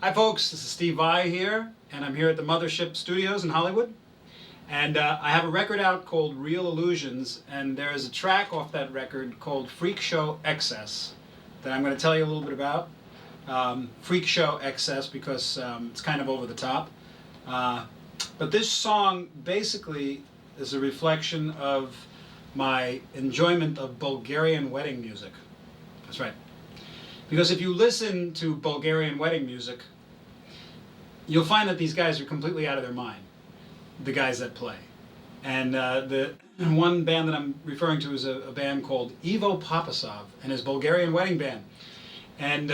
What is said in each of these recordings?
Hi folks, this is Steve Vai here, and I'm here at the Mothership Studios in Hollywood. And I have a record out called Real Illusions, and there is a track off that record called Freak Show Excess that I'm going to tell you a little bit about. Freak Show Excess because it's kind of over the top. But this song basically is a reflection of my enjoyment of Bulgarian wedding music. That's right. Because if you listen to Bulgarian wedding music, you'll find that these guys are completely out of their mind, the guys that play. And the one band that I'm referring to is a band called Ivo Popasov and his Bulgarian wedding band. And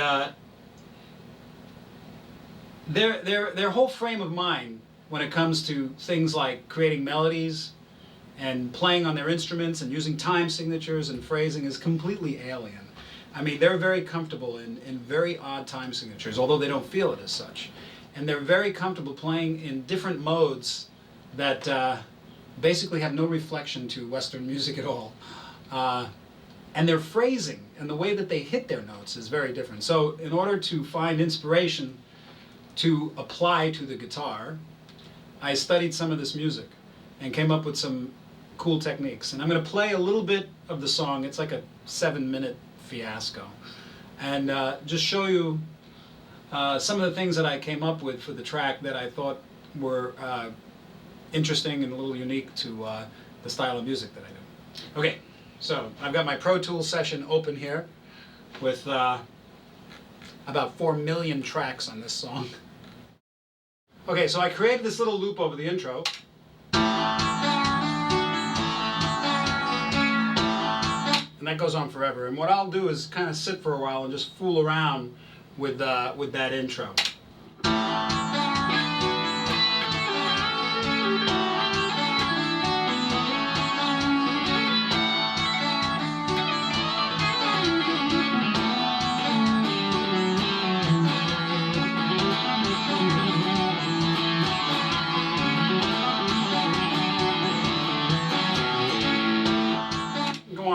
their whole frame of mind when it comes to things like creating melodies and playing on their instruments and using time signatures and phrasing is completely alien. I mean, they're very comfortable in very odd time signatures, although they don't feel it as such. And they're very comfortable playing in different modes that basically have no reflection to Western music at all. And their phrasing and the way that they hit their notes is very different. So in order to find inspiration to apply to the guitar, I studied some of this music and came up with some cool techniques. And I'm going to play a little bit of the song. It's like a 7-minute fiasco, and just show you some of the things that I came up with for the track that I thought were interesting and a little unique to the style of music that I do. Okay, so I've got my Pro Tools session open here with about 4 million tracks on this song. Okay, so I created this little loop over the intro. And that goes on forever. And what I'll do is kind of sit for a while and just fool around with that intro.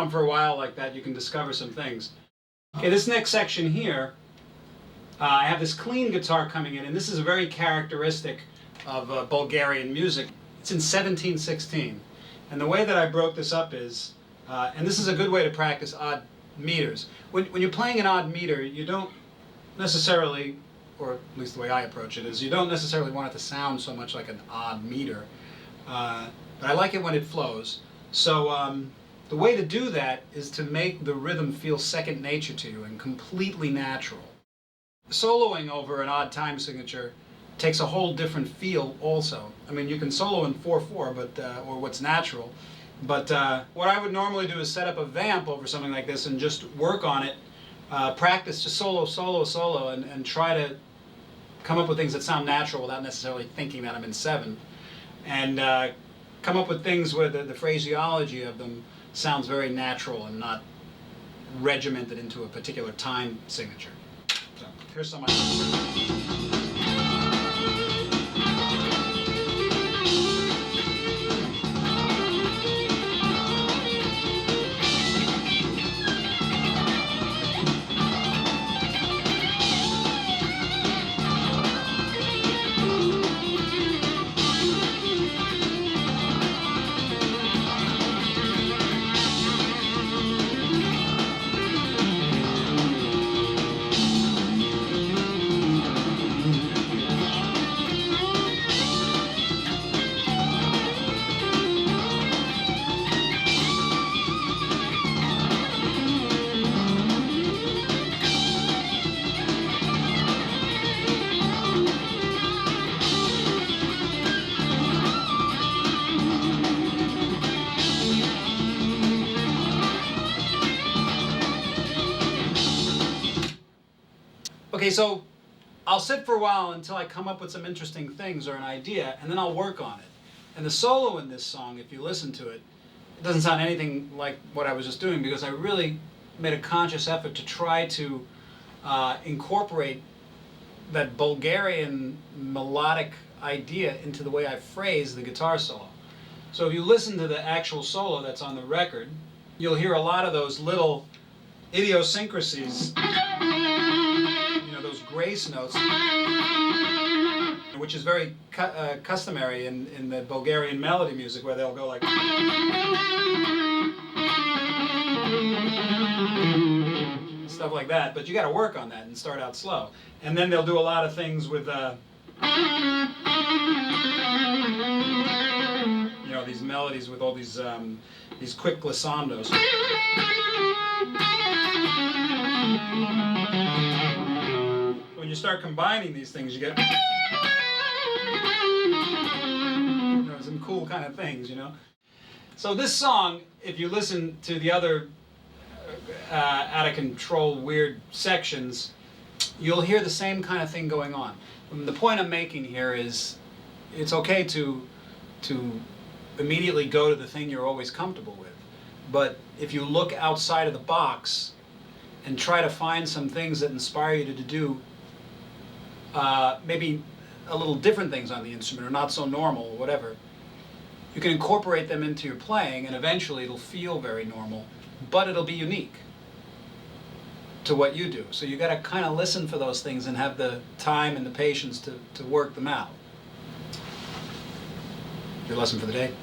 For a while like that, you can discover some things. Okay, this next section here, I have this clean guitar coming in, and this is very characteristic of Bulgarian music. It's in 17/16, and the way that I broke this up is, and this is a good way to practice odd meters. When you're playing an odd meter, you don't necessarily, or at least the way I approach it is, you don't necessarily want it to sound so much like an odd meter, but I like it when it flows. So the way to do that is to make the rhythm feel second nature to you and completely natural. Soloing over an odd time signature takes a whole different feel also. I mean, you can solo in 4/4, but or what's natural, but what I would normally do is set up a vamp over something like this and just work on it, practice just solo, and try to come up with things that sound natural without necessarily thinking that I'm in 7, and come up with things where the phraseology of them sounds very natural and not regimented into a particular time signature. So here's some ideas. Okay, so I'll sit for a while until I come up with some interesting things or an idea, and then I'll work on it. And the solo in this song, if you listen to it, it doesn't sound anything like what I was just doing, because I really made a conscious effort to try to incorporate that Bulgarian melodic idea into the way I phrase the guitar solo. So if you listen to the actual solo that's on the record, you'll hear a lot of those little idiosyncrasies, you know, those grace notes, which is very customary in the Bulgarian melody music, where they'll go like stuff like that. But you got to work on that and start out slow. And then they'll do a lot of things with you know, these melodies with all these quick glissandos. When you start combining these things, you get, you know, some cool kind of things, you know. So this song, if you listen to the other out of control weird sections, you'll hear the same kind of thing going on. And the point I'm making here is, it's okay to immediately go to the thing you're always comfortable with, but if you look outside of the box and try to find some things that inspire you to do maybe a little different things on the instrument, or not so normal, or whatever, you can incorporate them into your playing, and eventually it'll feel very normal, but it'll be unique to what you do. So you got to kind of listen for those things and have the time and the patience to work them out. Your lesson for the day.